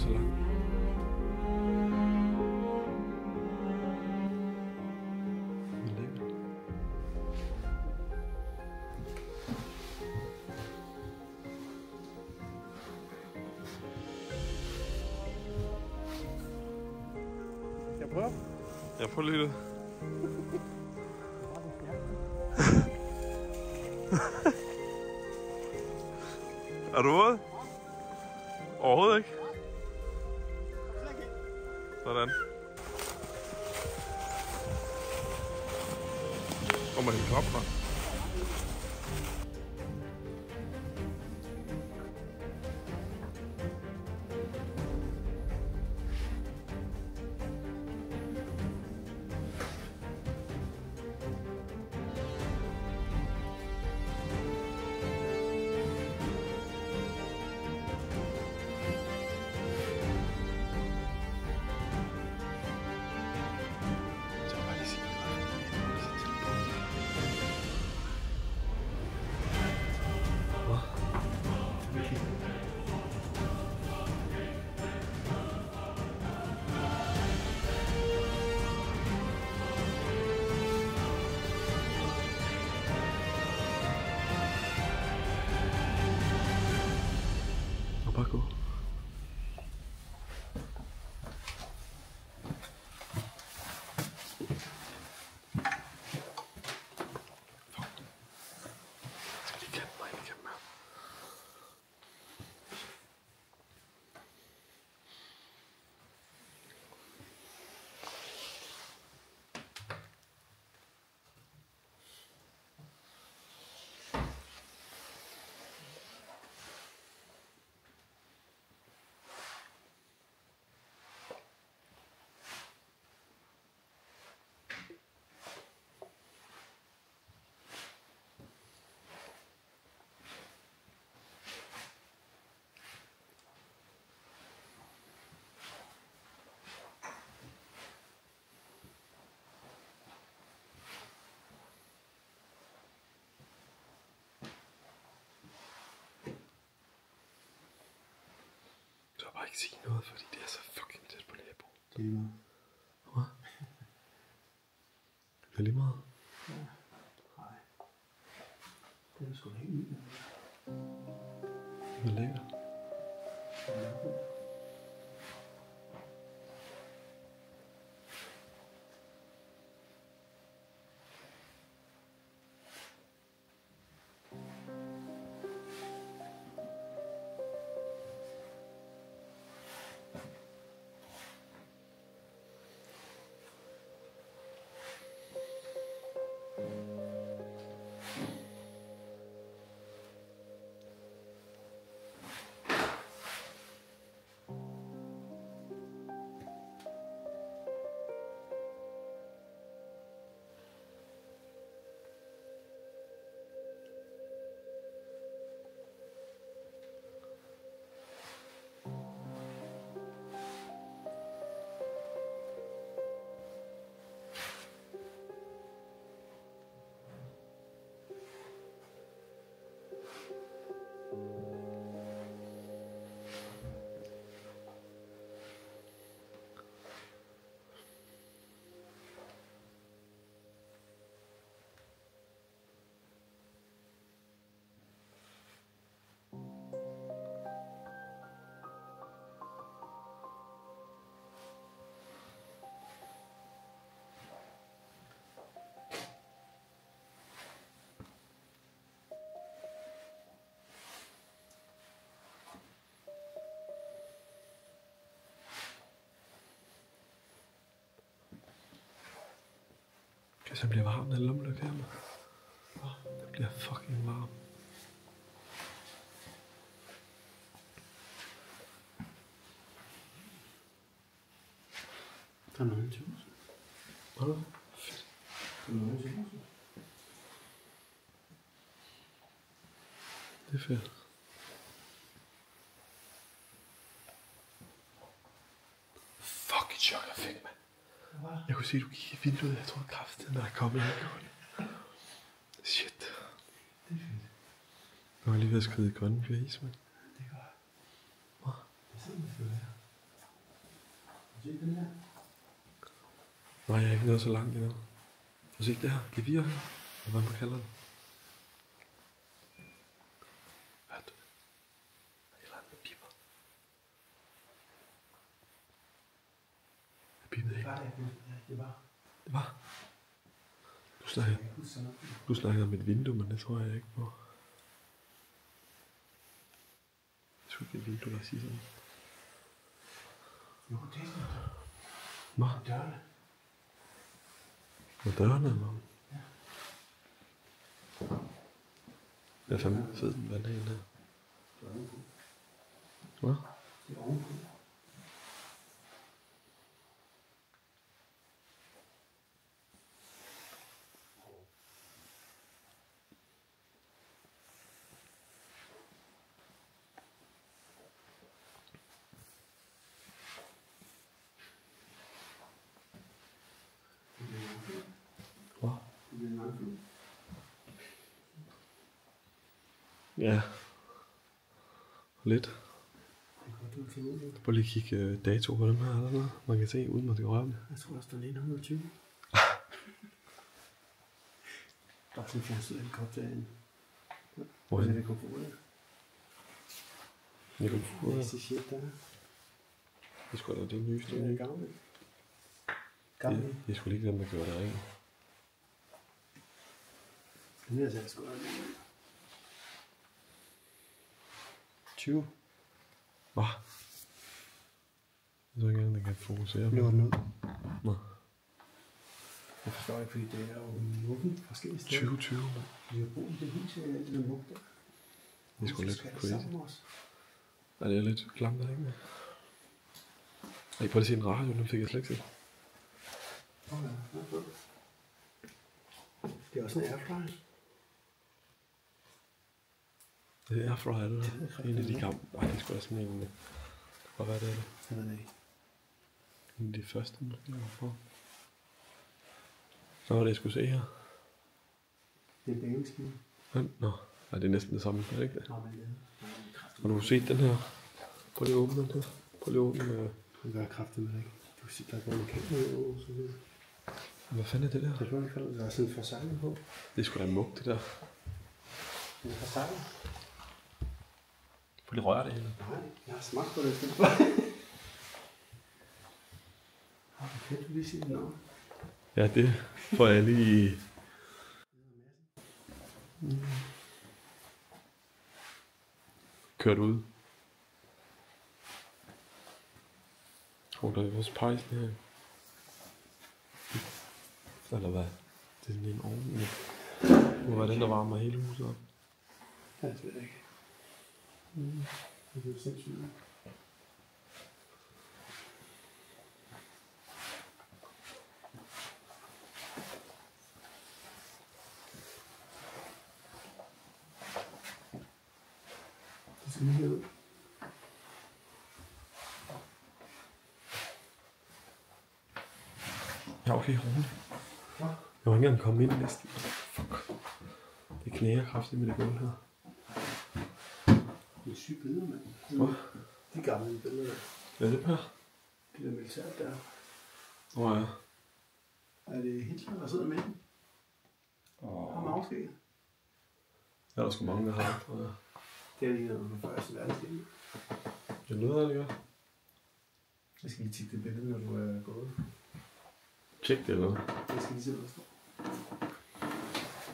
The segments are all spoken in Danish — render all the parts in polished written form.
så langt. Det er lækkert. Skal jeg prøve? Jeg prøver lige det. Er du ude? Overhovedet ikke. Sådan. Kommer helikopter. Bare gå. Du har bare ikke sige noget, fordi det er så fucking tæt på nabo. Det er lige meget. Hvad? Det er lige meget. Ja. Nej. Det er sgu da helt vildt. Det er lækkert. Hvis jeg bliver varm, den lommelygte her. Det bliver fucking varm. Der er noget til os. Hvad? Fedt. Der er noget til os. Det er fedt. Fucking chok, jeg fik, mand. Jeg kunne se, at du gik i vinduet. Jeg tror, kraften er kommet ind. Shit. Det er fedt. Nu er jeg lige ved at skride i grønne flæs, mand. Det er godt. Hvad? Det er sådan, det skal være. Se den her. Nej, jeg er ikke nået så langt endnu. Prøv at se det her. Gevir her. Hvad man kalder det. Hørte du det? Der er et eller andet, der pipper. Jeg pippede ikke. Det var. Det var. Du snakker om et vindue, men det tror jeg ikke på. Jeg skulle ikke et vindue, der siger sådan. Jo, det er det. Hvad? Dørene. Med dørene, eller? Ja. Jeg er fandme fed, den vand her. Det er ovenpå. Hvad? Det er ovenpå. Hvad? Det bliver en lang film. Ja. Lidt. Det er godt, du har fundet ud af det. Prøv lige at kigge dato på dem her, eller noget. Man kan se, uden man skal røre dem. Jeg tror, der står 1920. Der er sådan en fjernsyn helikopter herinde. Hvor Hvor er er det? det, komfort? Jeg kan få det. Næste shit, der er. Det er sgu da det nyeste. Det er gammelt. Gammelt. Det er sgu ikke dem, der gjorde det rent. Den her ser sgu da 20. Hvad? Jeg tror ikke engang, den kan fokusere på. Løber den ud. Nå. Jeg forstår ikke, fordi det er jo mukken forskellige steder. 2020, mand. Vi har boet i det hus her, alt det der mug der. Det er sgu lidt Skal det crazy. sammen også? Nej, det er lidt klamt der, ikke? Ej, prøv at se en radio, den fik jeg slet ikke set. Okay, det er også en airfryer. Det er airfryer, det der. En af de gamle. Nej, det er sgu da sådan en... Hvad er det? Jeg ved det ikke. En af de første, måske, jeg var på. Så var det, jeg skulle se her. Det er bagemaskinen. Nå, nej, det er næsten det samme, er det ikke det? Nå, men det er kraftigt. Har du set den her? Prøv lige at åbne den her. Prøv lige at åbne... Det gør kraftigt med det ikke. Du kan se, der er både en kamera og så videre. Hvad fanden er det der? Det er i hvert fald, der er sådan en forsejling på. Det er sgu da mug, det der. En forsejling? Prøv lige at røre det hele. Nej, jeg har smagt på det. Kan du lige sige det navn? Ja, det får jeg lige... Kørt ud. Der er også pejsen her. Eller hvad? Det er sådan en ovn. Hvor var den, der varmer hele huset op? Ja, det ved jeg ikke. Det er jo sindssygt. Det skal lige herud. Ja, okay, roligt. Hvad? Jeg var ikke engang kommet ind næsten. Fuck. Det knæger kraftigt med det gulv her. Det er sygt billeder, mand. Hvad? De gamle billeder der. Hvad er det her? De der militært der. Hvor er Er det Hitler, der sidder med den? Har man afskægget? Ja, der er sgu mange, der har, tror jeg. Det er lige noget med første verdenskrig. Det lyder det, gør. Jeg skal lige tikke det billede, når du er gået. Tjek det, eller hvad? Jeg skal lige se, hvad der står.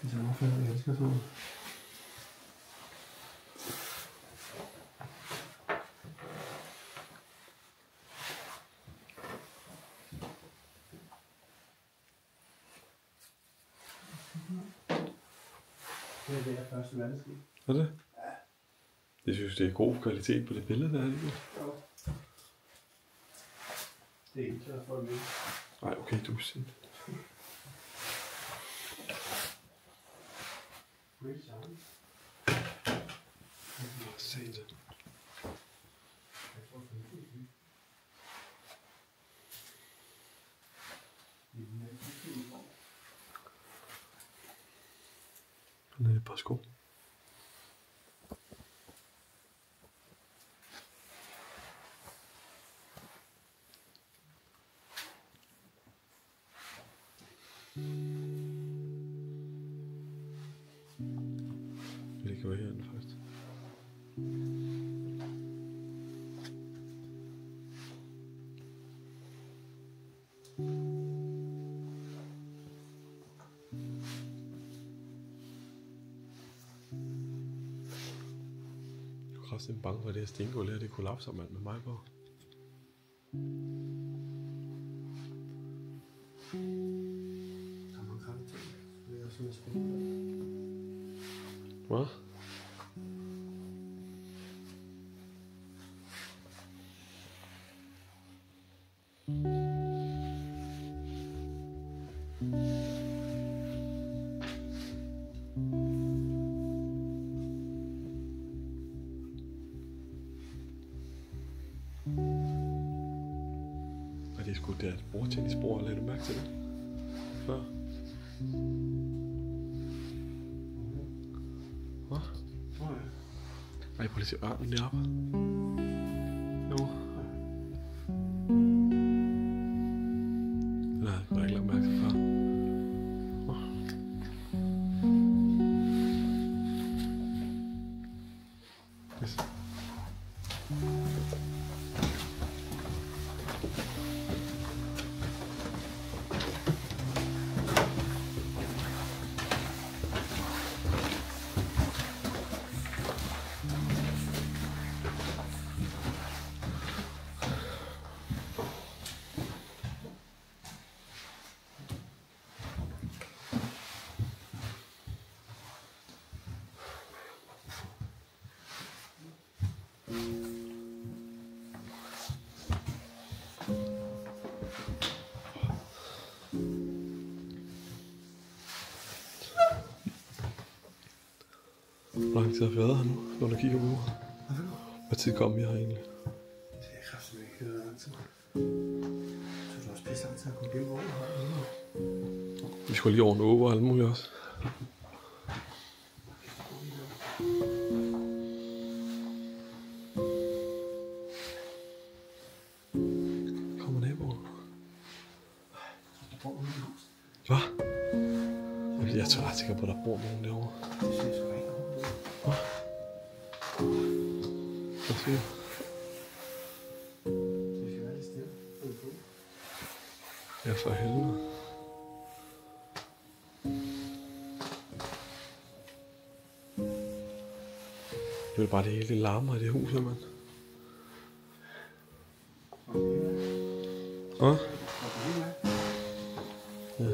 Det er så meget fedt, jeg elsker sådan noget. Det er første verdenskrig. Er det? Ja. Jeg synes, det er god kvalitet på det billede, der er det. Jo. Det er ikke klart for mig. Nej, okay, du er sindssygt. Rigtig sammen. Satan. Han er et par sko. kraftigt bange for, at det her stengulv her, det kollapser mand med mig på. Der er mange kraftige ting. Det er sådan spændende. Hvad? Og det er sgu der bordtennisbord, lagde du mærke til det? Før? Hvad? Ej, prøv lige at se ørnen deroppe. Jo. Den har jeg ikke lagt mærke til før. Yes. Hvor lang tid har vi været her nu, når du kigger på uret? Hvad tid kom vi her egentlig? Det er kraftigt ikke hørt lang tid. Så du også pisse lang tid at komme gennem over her. Vi skulle lige over en åber og alt muligt også. Kommer naboen? Hvad? Jeg tror ret sikker på, at der bor nogen derovre. Det ser sgu ikke ud. Hvad siger du? Det skal være lidt stille. Ja, for helvede. Det er bare det hele, det larmer i det hus, mand. Hvad? Ja.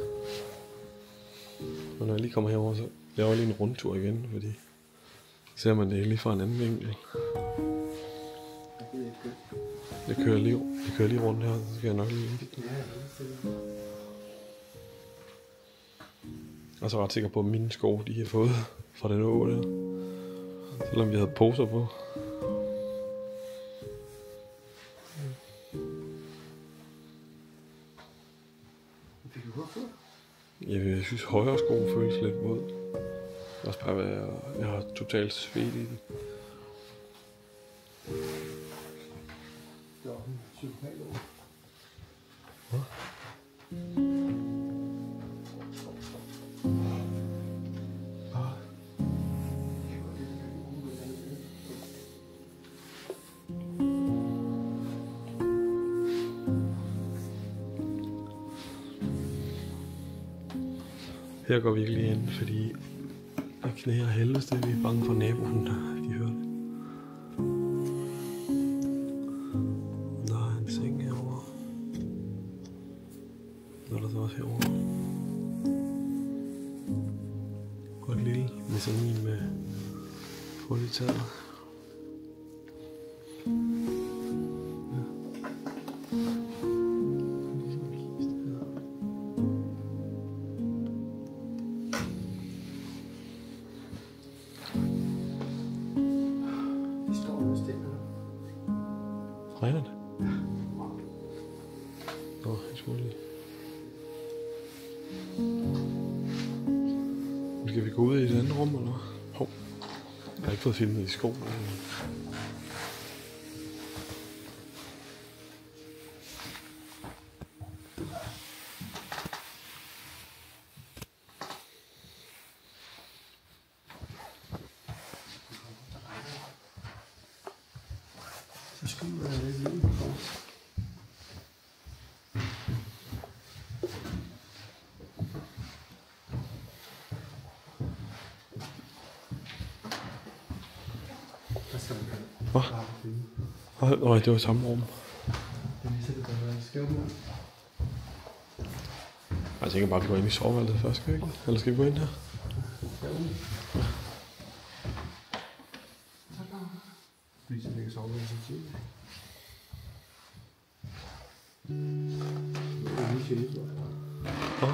Og når jeg lige kommer herover, så laver jeg lige en rundtur igen, fordi så ser man det lige fra en anden vinkel. Jeg kører lige rundt her, så skal jeg nok lige ind. Jeg er så ret sikker på, at mine sko, de har fået fra den å der. Selvom vi havde poser på. Jeg synes, højre sko føles lidt våd. Også bare, jeg har totalt svedt i den. Det var en psykopat over. Hvad? Her går vi ikke lige ind, fordi der knæer helvedes det. Vi er bange for naboen, de hører det. Der er en seng herovre. Der er der så også herovre. Og et lille mezzanin med hul i taget. Regner det? Nå, jeg skulle lige. Skal vi gå ud i et andet rum, eller? Hov. Jeg har ikke fået filmet i skoen. Så skulle der lidt lyd på. Hvad skal man gøre? Nej, det var samme rum. Det viser det, der var skævt med. Jeg tænker bare, at vi går ind i soveværelset først, skal vi ikke? Eller skal vi gå ind her? Fordi så ligger soveværelset til. Det er lige sjældent. Hvad?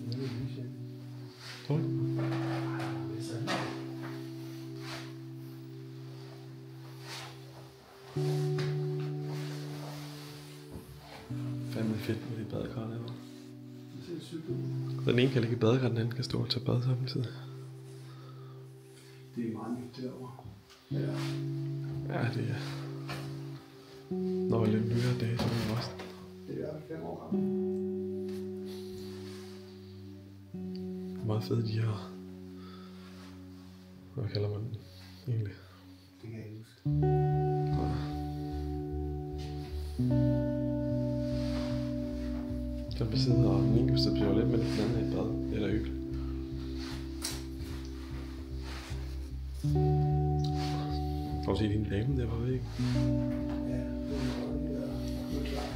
Det er lige sjældent. Tror du? Det er sandt. Fandme fedt med det badekar derovre. Det ser sygt ud. Den ene kan ligge i badekar, den anden kan stå og tage bad samtidig. Det er meget nyt derovre. Ja. Ja, det er... Når jeg lidt nyere dage, så er det også. Det er 5 år gammel. Meget fedt, de her... Hvad kalder man den egentlig? Det kan jeg ikke huske. Den besidder, og den ene kan bestemme lidt, men den anden er et bad. Det er da hyggeligt. Har du set hende dame der var ved, ikke? Ja, det er noget, der er klart.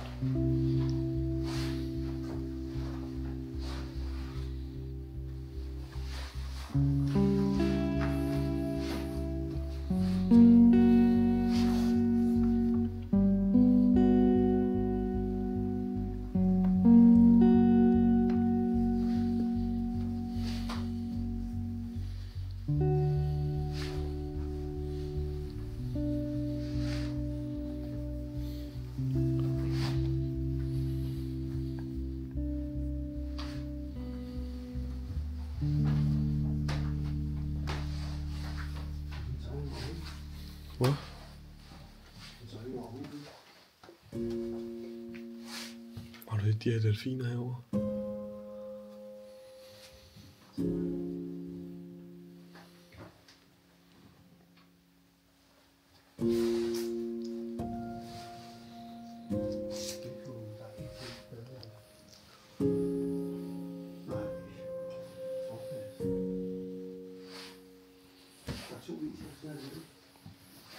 Hvad? Har du de her delfiner herovre?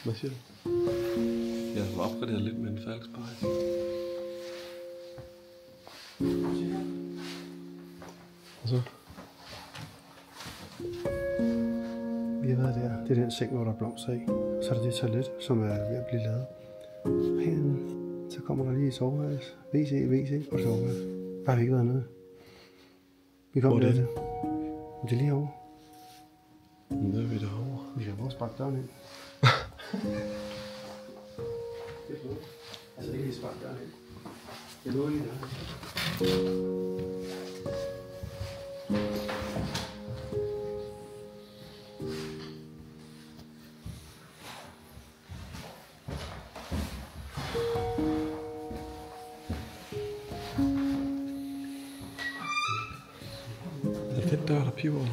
Hvad siger du? Jeg har opgraderet lidt med en falkspejl. Og så? Vi har været der. Det er den seng, hvor der er blomster i. Så er der det toilet, som er ved at blive lavet. Herinde, så kommer der lige et soveværelse. WC og soveværelse. Der har vi ikke været nede. Vi kommer Hvor er der det? til. Det er lige herovre. Nu er vi derovre. Vi kan bare sparke døren ind. Altså ikke lige sparke døren ind. Jeg lukker lige der. Er det den dør, der piver over?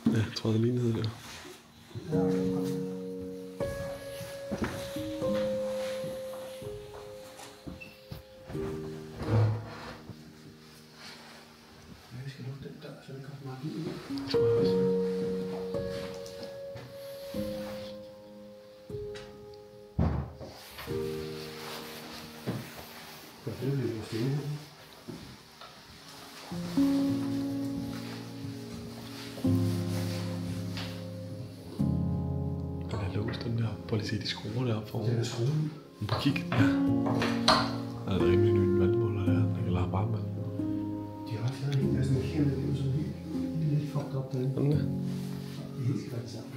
Ja, jeg tror, det lignede det der. Vi skal lukke den dør, så det kommer meget ud. Det tror jeg også. Det er lidt stille her. Den er låst, den der. Prøv lige at se de skruer deroppe foran. Det er skruen. Men på kig. Ja. Der er rimelig nyt vandmåler der. Eller varmvand. De har også lavet en, der er sådan en kæmpe, det er jo sådan helt lidt fucked up derinde. Sådan der. Det er helt skrædt sammen.